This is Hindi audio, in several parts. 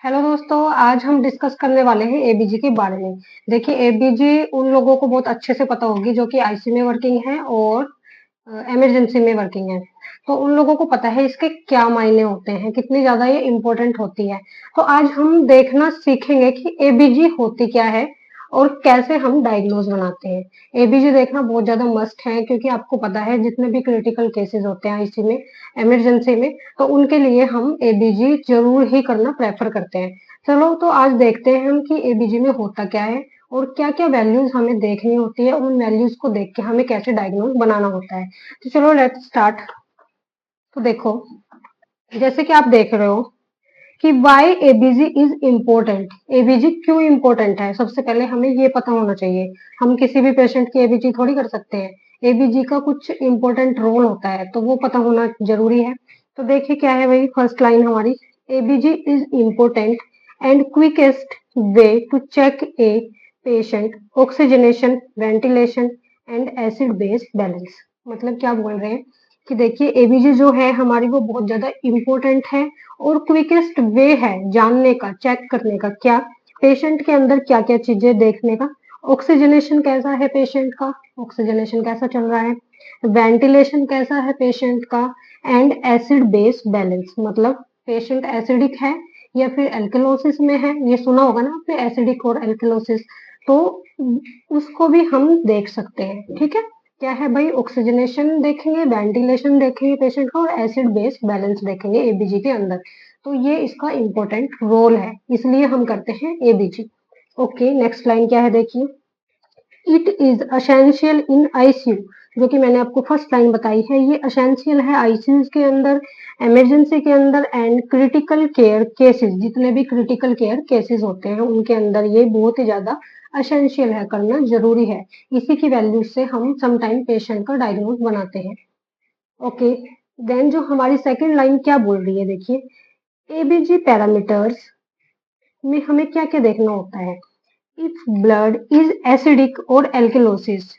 हेलो दोस्तों, आज हम डिस्कस करने वाले हैं एबीजी के बारे में। देखिए, एबीजी उन लोगों को बहुत अच्छे से पता होगी जो कि आईसी में वर्किंग है और इमरजेंसी में वर्किंग है। तो उन लोगों को पता है इसके क्या मायने होते हैं, कितनी ज्यादा ये इम्पोर्टेंट होती है। तो आज हम देखना सीखेंगे कि एबीजी होती क्या है और कैसे हम डायग्नोज बनाते हैं। एबीजी देखना बहुत ज्यादा मस्ट है, क्योंकि आपको पता है जितने भी क्रिटिकल केसेस होते हैं आईसी में, इमरजेंसी में, तो उनके लिए हम एबीजी जरूर ही करना प्रेफर करते हैं। चलो तो आज देखते हैं हम कि एबीजी में होता क्या है और क्या-क्या वैल्यूज हमें देखनी होती है, उन वैल्यूज को देख के हमें कैसे डायग्नोज बनाना होता है। तो चलो लेट्स स्टार्ट। तो देखो, जैसे कि आप देख रहे हो कि why ABG is important. ABG क्यों इम्पोर्टेंट है, सबसे पहले हमें ये पता होना चाहिए। हम किसी भी पेशेंट की एबीजी थोड़ी कर सकते हैं। एबीजी का कुछ इम्पोर्टेंट रोल होता है, तो वो पता होना जरूरी है। तो देखिए क्या है भाई, फर्स्ट लाइन हमारी, ABG is important and quickest way to check a patient oxygenation, ventilation and acid base balance. मतलब क्या बोल रहे हैं कि देखिए, एबीजी जो है हमारी वो बहुत ज्यादा इम्पोर्टेंट है और क्विकेस्ट वे है जानने का, चेक करने का, क्या पेशेंट के अंदर क्या क्या चीजें देखने का। ऑक्सीजनेशन कैसा है पेशेंट का, ऑक्सीजनेशन कैसा चल रहा है, वेंटिलेशन कैसा है पेशेंट का, एंड एसिड बेस बैलेंस, मतलब पेशेंट एसिडिक है या फिर एल्कलोसिस में है। ये सुना होगा ना आपने, एसिडिक और एल्कलोसिस। तो उसको भी हम देख सकते हैं। ठीक है, क्या है भाई, ऑक्सीजनेशन देखेंगे, वेंटिलेशन देखेंगे पेशेंट का, और एसिड बेस बैलेंस देखेंगे एबीजी के अंदर। तो ये इसका इम्पोर्टेंट रोल है, इसलिए हम करते हैं एबीजी। ओके, नेक्स्ट लाइन क्या है देखिए, it is essential in ICU. जो कि मैंने आपको फर्स्ट लाइन बताई है, ये असेंशियल है आईसीयू के अंदर, इमरजेंसी के अंदर एंड क्रिटिकल केयर केसेस। जितने भी क्रिटिकल केयर केसेस होते हैं उनके अंदर ये बहुत ही ज्यादा असेंशियल है, करना जरूरी है। इसी की वैल्यू से हम समटाइम पेशेंट का डायग्नोज बनाते हैं। ओके, देन जो हमारी सेकेंड लाइन क्या बोल रही है देखिए, एबीजी पैरामीटर्स में हमें क्या क्या देखना होता है। इफ ब्लड इज एसिडिक और एल्केलोसिस,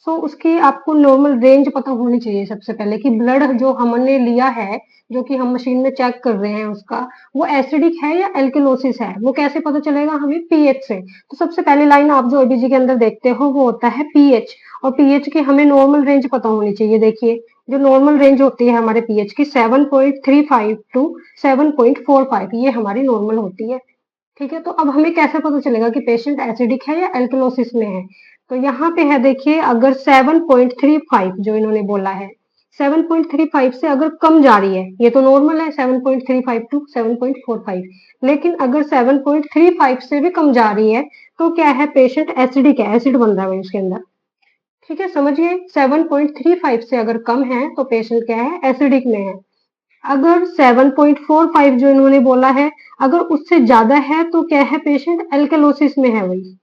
सो उसकी आपको नॉर्मल रेंज पता होनी चाहिए सबसे पहले, कि ब्लड जो हमने लिया है, जो कि हम मशीन में चेक कर रहे हैं उसका, वो एसिडिक है या एल्केलोसिस है। वो कैसे पता चलेगा हमें, पीएच से। तो सबसे पहली लाइन आप जो एबीजी के अंदर देखते हो वो होता है पीएच, और पीएच की हमें नॉर्मल रेंज पता होनी चाहिए। देखिए, जो नॉर्मल रेंज होती है हमारे पीएच की 7.35 टू 7.45, ये हमारी नॉर्मल होती है। ठीक है, तो अब हमें कैसे पता चलेगा कि पेशेंट एसिडिक है या एल्कलोसिस में है। तो यहाँ पे है देखिए, अगर 7.35 जो इन्होंने बोला है, 7.35 से अगर कम जा रही है, ये तो नॉर्मल है 7.35 टू 7.45, लेकिन अगर 7.35 से भी कम जा रही है तो क्या है, पेशेंट एसिडिक है, एसिड बन रहा है उसके अंदर। ठीक है, समझिए, 7.35 से अगर कम है तो पेशेंट क्या है, एसिडिक में है। अगर 7.45 जो इन्होंने बोला है, अगर उससे ज्यादा है तो क्या है, पेशेंट एल्केलोसिस में है वही।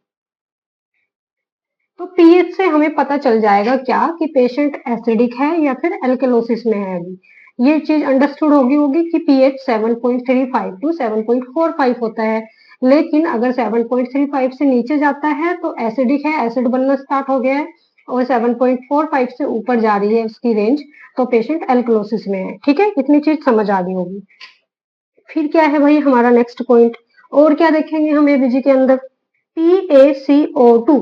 तो पीएच से हमें पता चल जाएगा क्या, कि पेशेंट एसिडिक है या फिर एल्केलोसिस में है अभी। ये चीज अंडरस्टूड होगी कि पीएच 7.35 टू 7.45 होता है, लेकिन अगर 7.35 से नीचे जाता है तो एसिडिक है, एसिड बनना स्टार्ट हो गया है, और 7.45 से ऊपर जा रही है उसकी रेंज तो पेशेंट एल्कलोसिस में है। ठीक है, इतनी चीज समझ आ गई होगी। फिर क्या है भाई हमारा नेक्स्ट पॉइंट, और क्या देखेंगे हम एबीजी के अंदर, PaCO2।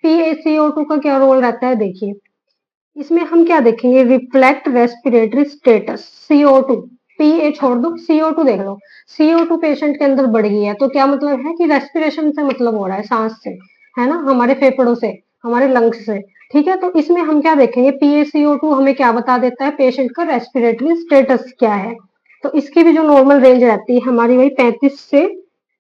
PaCO2 का क्या रोल रहता है देखिए, इसमें हम क्या देखेंगे, रिफ्लेक्ट रेस्पिरेटरी स्टेटस, CO2। पीए छोड़ दो, CO2 देख लो। CO2 पेशेंट के अंदर बढ़ गई है तो क्या मतलब है कि रेस्पिरेशन से मतलब हो रहा है, सांस से, है ना, हमारे फेफड़ों से, हमारे लंग्स से। ठीक है, तो इसमें हम क्या देखेंगे, PaCO2 हमें क्या बता देता है, पेशेंट का रेस्पिरेटरी स्टेटस क्या है। तो इसकी भी जो नॉर्मल रेंज रहती है हमारी, वही 35 से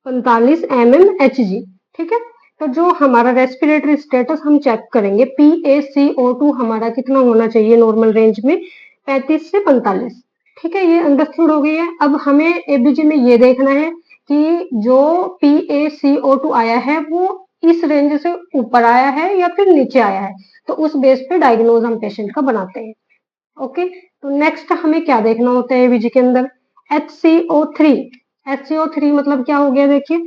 45 mmHg। ठीक है, तो जो हमारा रेस्पिरेटरी स्टेटस हम चेक करेंगे, PaCO2 हमारा कितना होना चाहिए नॉर्मल रेंज में, 35 से 45। ठीक है, ये अंडरस्टूड हो गई है। अब हमें एबीजी में ये देखना है कि जो PaCO2 आया है वो इस रेंज से ऊपर आया है या फिर नीचे आया है, तो उस बेस पे डायग्नोज हम पेशेंट का बनाते हैं। ओके, तो नेक्स्ट हमें क्या देखना होता है एबीजी के अंदर, HCO3। HCO3 मतलब क्या हो गया देखिए,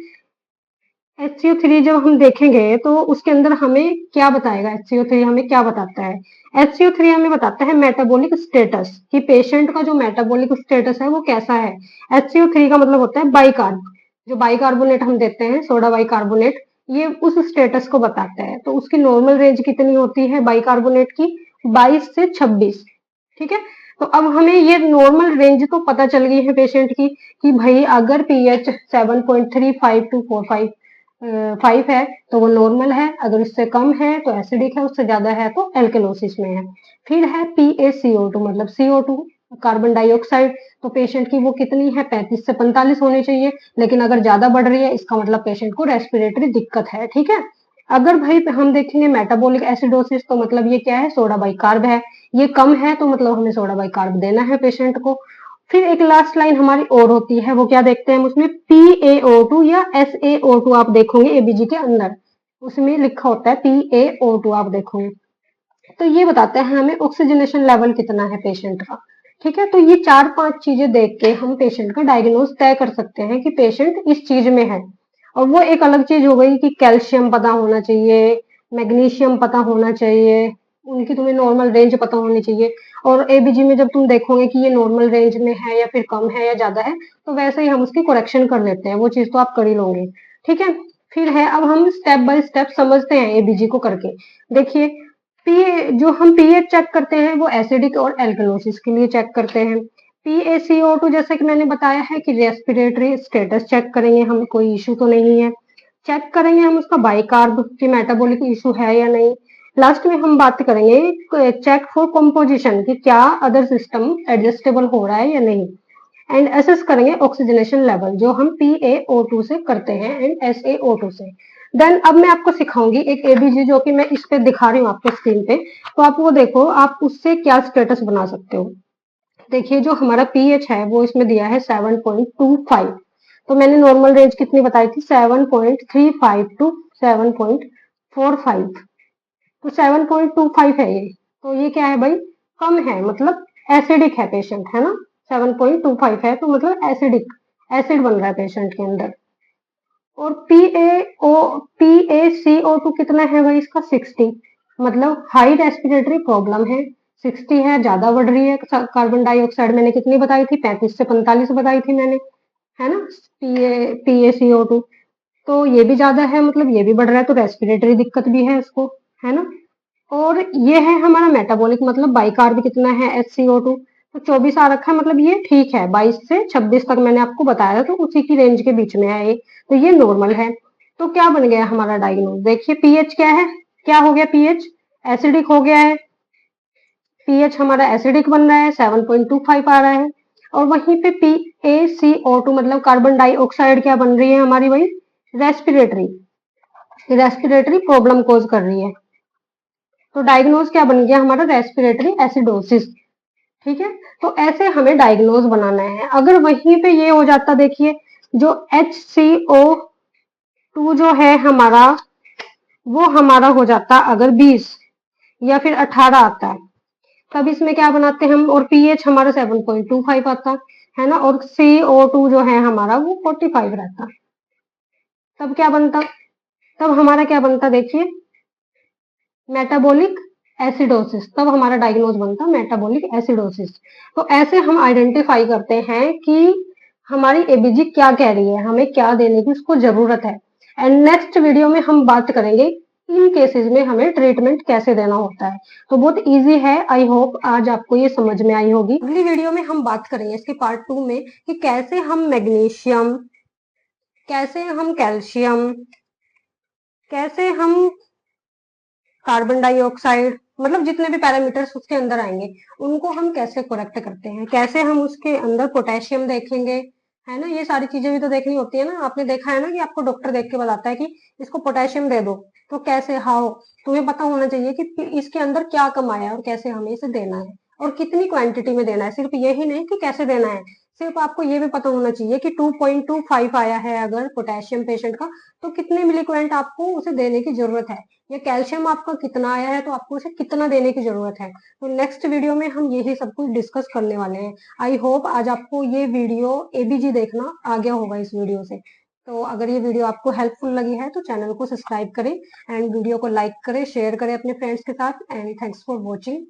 HCO3 जब हम देखेंगे तो उसके अंदर हमें क्या बताएगा, HCO3 हमें क्या बताता है, HCO3 हमें बताता है मेटाबॉलिक स्टेटस, कि पेशेंट का जो मेटाबॉलिक स्टेटस है वो कैसा है। HCO3 का मतलब होता है बाइकार्ब। जो बाइकार्बोनेट हम देते हैं, सोडा बाइकार्बोनेट, ये उस स्टेटस को बताता है। तो उसकी नॉर्मल रेंज कितनी होती है बाइकार्बोनेट की? 22 से 26। ठीक है, तो अब हमें ये नॉर्मल रेंज तो पता चल गई है पेशेंट की कि भाई अगर पीएच 7.35 टू 45 5 है तो वो नॉर्मल है, अगर उससे कम है तो एसिडिक है, उससे ज्यादा है तो एल्केलोसिस में है। फिर है PaCO2 मतलब CO2 कार्बन डाइऑक्साइड, तो पेशेंट की वो कितनी है? 35 से 45 होनी चाहिए, लेकिन अगर ज्यादा बढ़ रही है इसका मतलब पेशेंट को रेस्पिरेटरी दिक्कत है। ठीक है, अगर भाई हम देखेंगे मेटाबॉलिक एसिडोसिस तो मतलब ये क्या है? सोडा बाइकार्ब है, ये कम है तो मतलब हमें सोडा बाइकार्ब देना है पेशेंट को। फिर एक लास्ट लाइन हमारी और होती है, वो क्या देखते हैं हम उसमें? PaO2 या SaO2 आप देखोगे एबीजी के अंदर, उसमें लिखा होता है PaO2 आप देखोगे, तो ये बताते हैं हमें ऑक्सीजनेशन लेवल कितना है पेशेंट का। ठीक है, तो ये 4-5 चीजें देख के हम पेशेंट का डायग्नोज तय कर सकते हैं कि पेशेंट इस चीज में है। और वो एक अलग चीज हो गई कि कैल्शियम पता होना चाहिए, मैग्नीशियम पता होना चाहिए, उनकी तुम्हें नॉर्मल रेंज पता होनी चाहिए। और एबीजी में जब तुम देखोगे कि ये नॉर्मल रेंज में है या फिर कम है या ज्यादा है, तो वैसे ही हम उसकी करेक्शन कर लेते हैं, वो चीज तो आप कर ही लोगे। ठीक है, फिर है अब हम स्टेप बाय स्टेप समझते हैं एबीजी को करके। देखिए, जो हम पीएच चेक करते हैं वो एसिडिक और एल्कलोसिस के लिए चेक करते हैं। PaCO2 जैसे कि मैंने बताया है कि रेस्पिरेटरी स्टेटस चेक करेंगे हम, कोई इशू तो नहीं है। चेक करेंगे हम उसका बाइकार्ब की मेटाबॉलिक इशू है या नहीं। लास्ट में हम बात करेंगे चेक फॉर कंपोजिशन कि क्या अदर सिस्टम एडजस्टेबल हो रहा है या नहीं। एंड असेस करेंगे ऑक्सीजनेशन लेवल जो हम PaO2 से करते हैं एंड SaO2 से। देन अब मैं आपको सिखाऊंगी एक एबीजी जो कि मैं इस पे दिखा रही हूँ आपके स्क्रीन पे, तो आप वो देखो आप उससे क्या स्टेटस बना सकते हो। देखिए, जो हमारा पीएच है वो इसमें दिया है 7.25, तो मैंने नॉर्मल रेंज कितनी बताई थी? 7.35 टू 7.45, तो 7.25 है ये, तो ये क्या है भाई? कम है, मतलब एसिडिक है पेशेंट, है ना। 7.25 है तो मतलब एसिडिक, एसिड बन रहा है पेशेंट के अंदर। और PaCO2 कितना है भाई इसका? 60, मतलब हाई रेस्पिरेटरी प्रॉब्लम है। 60 है, ज्यादा बढ़ रही है। कार्बन डाइऑक्साइड मैंने कितनी बताई थी? 35 से 45 बताई थी मैंने, है ना। PaCO2 तो ये भी ज्यादा है, मतलब ये भी बढ़ रहा है, तो रेस्पिरेटरी दिक्कत भी है उसको, है ना। और ये है हमारा मेटाबॉलिक मतलब बाइकार्ब कितना है? HCO2 तो 24 आ रखा है, मतलब ये ठीक है। 22 से 26 तक मैंने आपको बताया था, तो उसी की रेंज के बीच में है ये, तो ये नॉर्मल है। तो क्या बन गया हमारा डायग्नोज? देखिए पीएच क्या है, क्या हो गया? पीएच एसिडिक हो गया है, पीएच हमारा एसिडिक बन रहा है, 7.25 आ रहा है। और वहीं पे PaCO2 मतलब कार्बन डाइऑक्साइड क्या बन रही है हमारी भाई? रेस्पिरेटरी, रेस्पिरेटरी प्रॉब्लम कोज कर रही है। तो डायग्नोज क्या बन गया हमारा? Respiratory acidosis. ठीक है, तो ऐसे हमें डायग्नोज बनाना है। अगर वहीं पे ये हो जाता, देखिए जो HCO2 जो है हमारा, वो हमारा हो जाता अगर 20 या फिर 18 आता है, तब इसमें क्या बनाते हैं हम? और पीएच हमारा 7.25 आता है ना, और CO2 जो है हमारा वो 45 रहता, तब क्या बनता? तब हमारा क्या बनता? देखिए मेटाबॉलिक एसिडोसिस, तब हमारा डायग्नोज बनता मेटाबॉलिक एसिडोसिस। तो ऐसे हम आइडेंटिफाई करते हैं कि हमारी एबीजी क्या कह रही है, हमें क्या देने की उसको जरूरत है। एंड नेक्स्ट वीडियो में हम बात करेंगे इन केसेस में हमें ट्रीटमेंट कैसे देना होता है। तो बहुत इजी है, आई होप आज आपको ये समझ में आई होगी। अगली वीडियो में हम बात करेंगे इसके पार्ट 2 में कि कैसे हम मैग्नीशियम, कैसे हम कैल्शियम, कैसे हम कार्बन डाइऑक्साइड, मतलब जितने भी पैरामीटर्स उसके अंदर आएंगे उनको हम कैसे करेक्ट करते हैं, कैसे हम उसके अंदर पोटेशियम देखेंगे, है ना। ये सारी चीजें भी तो देखनी होती है ना। आपने देखा है ना कि आपको डॉक्टर देख के बताता है कि इसको पोटेशियम दे दो, तो कैसे, हाउ, तुम्हें पता होना चाहिए कि इसके अंदर क्या कम आया है और कैसे हमें इसे देना है और कितनी क्वांटिटी में देना है। सिर्फ यही नहीं कि कैसे देना है, सिर्फ आपको ये भी पता होना चाहिए कि 2.25 आया है अगर पोटेशियम पेशेंट का, तो कितने मिलीक्वेंट आपको उसे देने की जरूरत है, या कैल्शियम आपका कितना आया है तो आपको उसे कितना देने की जरूरत है। तो नेक्स्ट वीडियो में हम यही सब कुछ डिस्कस करने वाले हैं। आई होप आज आपको ये वीडियो एबीजी देखना आ गया होगा इस वीडियो से। तो अगर ये वीडियो आपको हेल्पफुल लगी है तो चैनल को सब्सक्राइब करें एंड वीडियो को लाइक करें, शेयर करें अपने फ्रेंड्स के साथ। And thanks for watching.